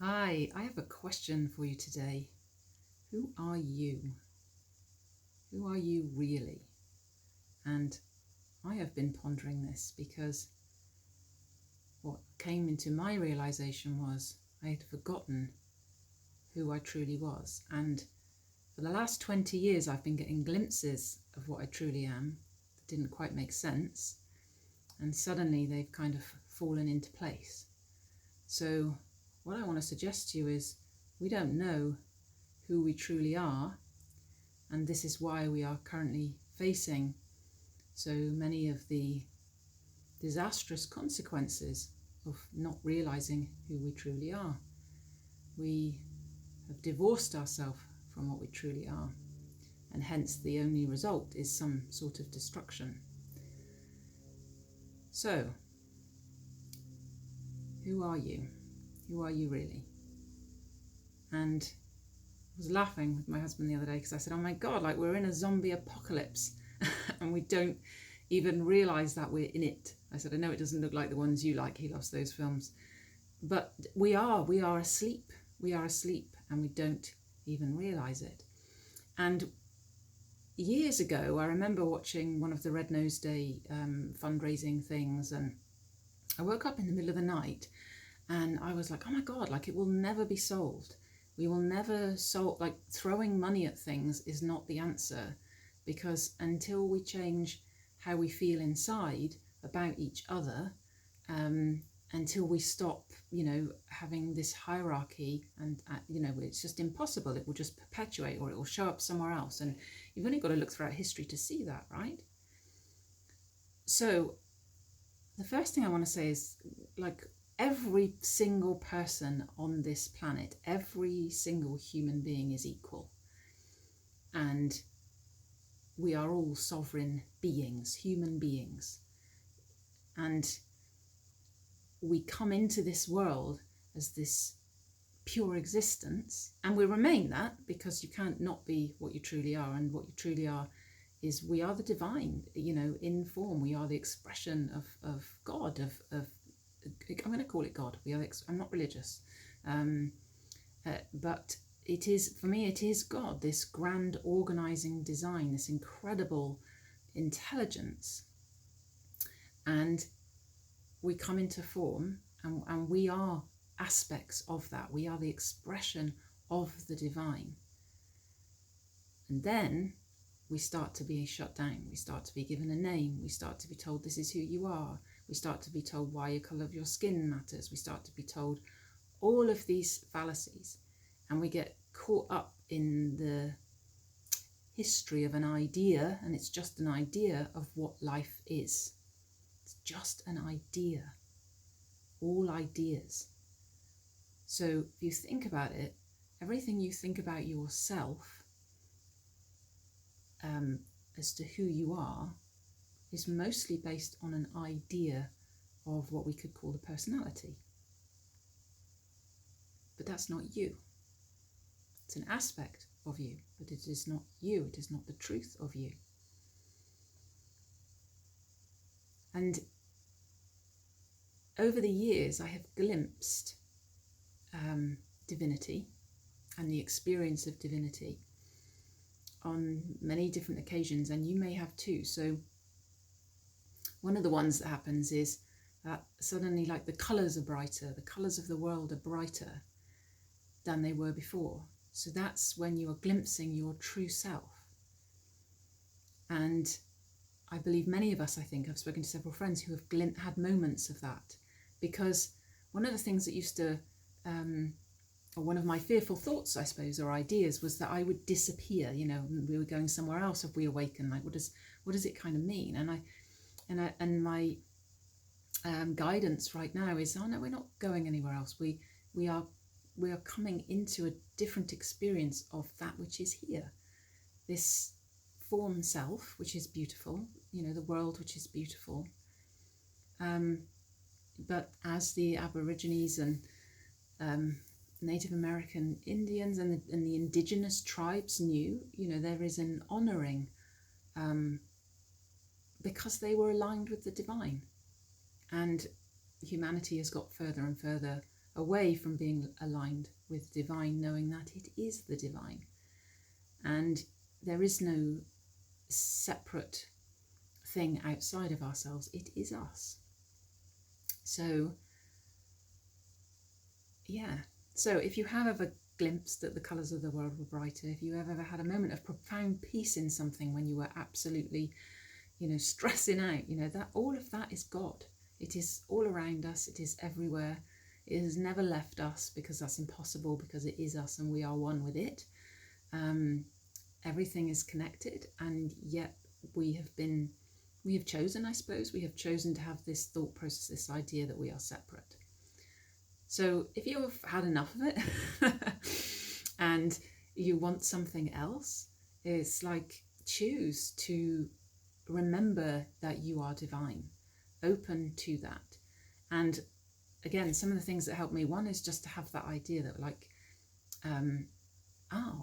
Hi, I have a question for you today. Who are you? Who are you really? And I have been pondering this because what came into my realization was I had forgotten who I truly was. And for the last 20 years, I've been getting glimpses of what I truly am that didn't quite make sense. And suddenly they've kind of fallen into place. So what I want to suggest to you is we don't know who we truly are, and this is why we are currently facing so many of the disastrous consequences of not realizing who we truly are. We have divorced ourselves from what we truly are, and hence the only result is some sort of destruction. So, who are you? Who are you really? And I was laughing with my husband the other day because I said, oh my God, like we're in a zombie apocalypse and we don't even realize that we're in it. I said, I know it doesn't look like the ones you like. He loves those films. But we are asleep. We are asleep and we don't even realize it. And years ago, I remember watching one of the Red Nose Day fundraising things, and I woke up in the middle of the night and I was like, oh my God, like it will never be solved. We will never solve, like throwing money at things is not the answer, because until we change how we feel inside about each other, until we stop, having this hierarchy and, it's just impossible. It will just perpetuate, or it will show up somewhere else. And you've only got to look throughout history to see that, right? So the first thing I want to say is, like, every single person on this planet, every single human being is equal. And we are all sovereign beings, human beings. And we come into this world as this pure existence, and we remain that, because you can't not be what you truly are. And what you truly are is we are the divine, in form. We are the expression of God, of I'm going to call it God. I'm not religious, but it is, for me, it is God, this grand organizing design, this incredible intelligence. And we come into form, and we are aspects of that. We are the expression of the divine. And then we start to be shut down. We start to be given a name. We start to be told this is who you are. We start to be told why the colour of your skin matters. We start to be told all of these fallacies, and we get caught up in the history of an idea, and it's just an idea of what life is. It's just an idea. All ideas. So if you think about it, everything you think about yourself as to who you are is mostly based on an idea of what we could call the personality. But that's not you. It's an aspect of you, but it is not you. It is not the truth of you. And over the years, I have glimpsed divinity and the experience of divinity on many different occasions, and you may have too. So one of the ones that happens is that suddenly, like, the colours are brighter, the colours of the world are brighter than they were before. So that's when you are glimpsing your true self. And I believe many of us, I've spoken to several friends who have had moments of that, because one of the things that used to, or one of my fearful thoughts, I suppose, or ideas, was that I would disappear. We were going somewhere else if we awaken. Like, what does it kind of mean? And my guidance right now is, oh no, we're not going anywhere else. We are coming into a different experience of that which is here. This form self, which is beautiful. The world, which is beautiful. But as the Aborigines and Native American Indians and the indigenous tribes knew, there is an honouring because they were aligned with the divine. And humanity has got further and further away from being aligned with divine, knowing that it is the divine. And there is no separate thing outside of ourselves. It is us. So, yeah. So if you have ever glimpsed that the colours of the world were brighter, if you have ever had a moment of profound peace in something when you were absolutely, stressing out, that all of that is God. It is all around us. It is everywhere. It has never left us, because that's impossible, because it is us and we are one with it. Everything is connected, and yet we have chosen, I suppose, we have chosen to have this thought process, this idea that we are separate. So if you've had enough of it and you want something else, it's like, choose to remember that you are divine, open to that. And again, some of the things that help me, one is just to have that idea that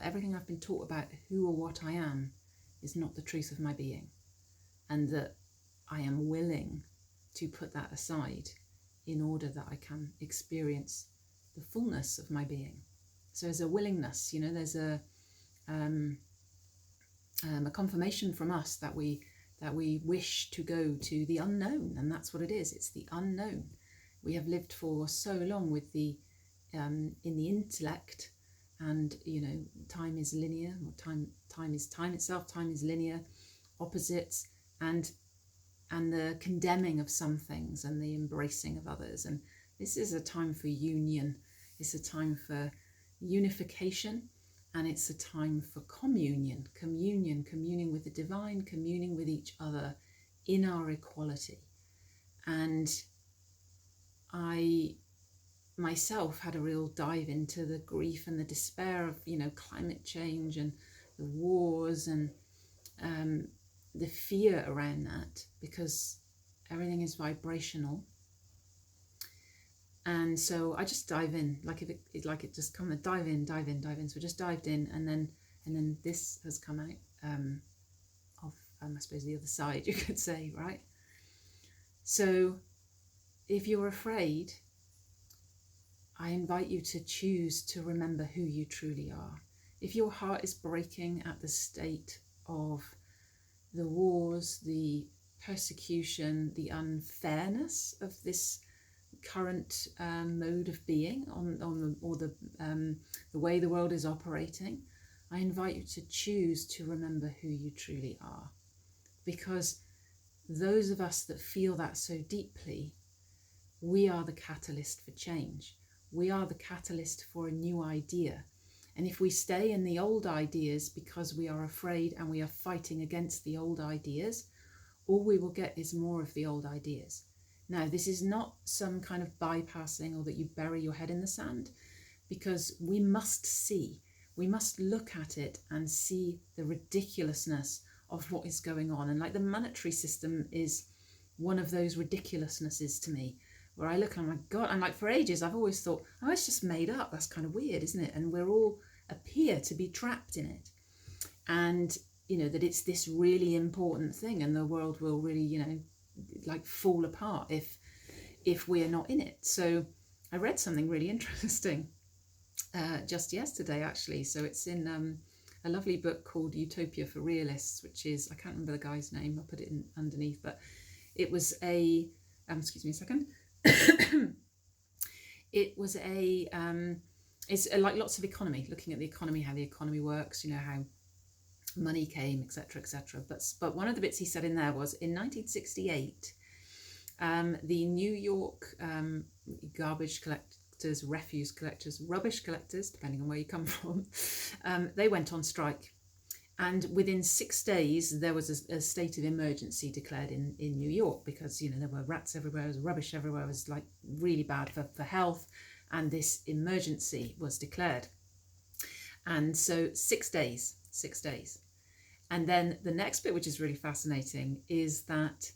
everything I've been taught about who or what I am is not the truth of my being, and that I am willing to put that aside in order that I can experience the fullness of my being. So there's a willingness, there's a confirmation from us that we wish to go to the unknown, and that's what it is. It's the unknown. We have lived for so long with the in the intellect, and time is linear, or time is time itself. Time is linear, opposites, and the condemning of some things and the embracing of others. And this is a time for union. It's a time for unification, and it's a time for communion, communing with the divine, communing with each other in our equality. And I myself had a real dive into the grief and the despair of, climate change and the wars and the fear around that, because everything is vibrational. And so I just dive in, it just come and dive in. So I just dived in, and then this has come out of I suppose the other side, you could say, right? So if you're afraid, I invite you to choose to remember who you truly are. If your heart is breaking at the state of the wars, the persecution, the unfairness of this current mode of being the way the world is operating, I invite you to choose to remember who you truly are. Because those of us that feel that so deeply, we are the catalyst for change. We are the catalyst for a new idea. And if we stay in the old ideas because we are afraid and we are fighting against the old ideas, all we will get is more of the old ideas. Now, this is not some kind of bypassing or that you bury your head in the sand, because we must look at it and see the ridiculousness of what is going on. And the monetary system is one of those ridiculousnesses to me, where I look and I'm like, God, and for ages I've always thought, oh, it's just made up. That's kind of weird, isn't it? And we're all appear to be trapped in it. And, that it's this really important thing, and the world will really, fall apart if we are not in it. So I read something really interesting just yesterday, actually. So it's in a lovely book called Utopia for Realists, which is, I can't remember the guy's name, I'll put it in underneath, but it was excuse me a second. It was it's like lots of economy, looking at the economy, how the economy works, how money came, etc., etc. But one of the bits he said in there was, in 1968, the New York garbage collectors, refuse collectors, rubbish collectors, depending on where you come from, they went on strike. And within 6 days, there was a state of emergency declared in New York, because, there were rats everywhere, there was rubbish everywhere, it was really bad for health. And this emergency was declared. And so 6 days. And then the next bit, which is really fascinating, is that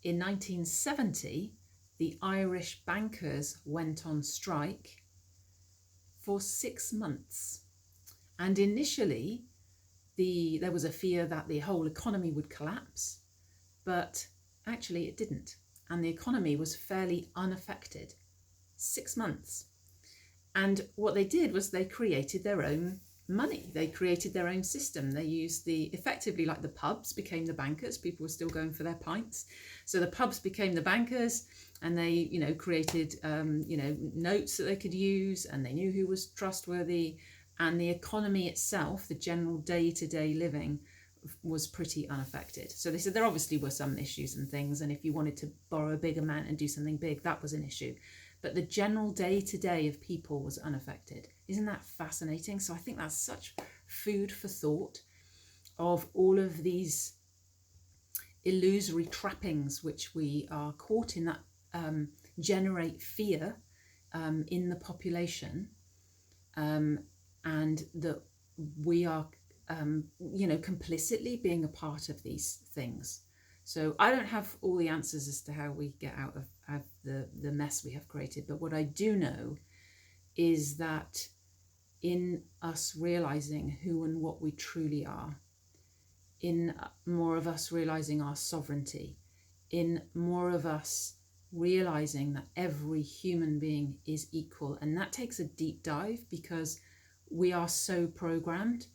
in 1970, the Irish bankers went on strike for 6 months. And initially, there was a fear that the whole economy would collapse, but actually it didn't. And the economy was fairly unaffected. 6 months. And what they did was they created their own money. They created their own system. They used effectively like the pubs became the bankers. People were still going for their pints. So the pubs became the bankers, and they, created, notes that they could use, and they knew who was trustworthy. And the economy itself, the general day-to-day living, was pretty unaffected. So they said there obviously were some issues and things, and if you wanted to borrow a big amount and do something big, that was an issue. But the general day-to-day of people was unaffected. Isn't that fascinating? So I think that's such food for thought of all of these illusory trappings which we are caught in, that generate fear in the population, and that we are complicitly being a part of these things. So I don't have all the answers as to how we get out of the mess we have created, but what I do know is that in us realizing who and what we truly are, in more of us realizing our sovereignty, in more of us realizing that every human being is equal, and that takes a deep dive because we are so programmed.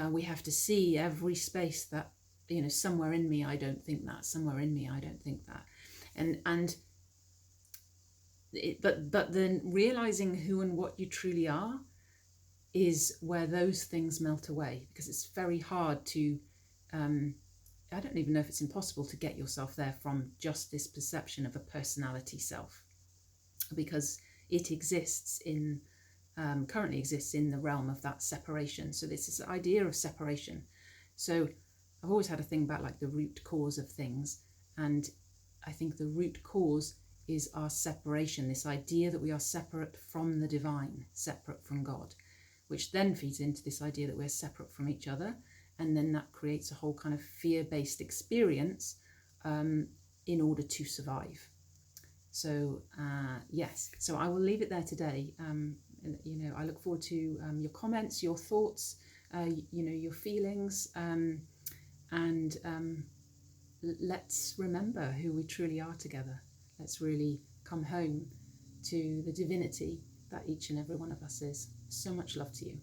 We have to see every space that, somewhere in me I don't think that, somewhere in me I don't think that, but then realizing who and what you truly are is where those things melt away, because it's very hard to I don't even know if it's impossible to get yourself there from just this perception of a personality self, because it exists in currently exists in the realm of that separation. So this is the idea of separation. So I've always had a thing about like the root cause of things, and I think the root cause is our separation, this idea that we are separate from the divine, separate from God, which then feeds into this idea that we're separate from each other, and then that creates a whole kind of fear-based experience in order to survive. So yes, so I will leave it there today. I look forward to your comments, your thoughts, your feelings, and let's remember who we truly are together. Let's really come home to the divinity that each and every one of us is. So much love to you.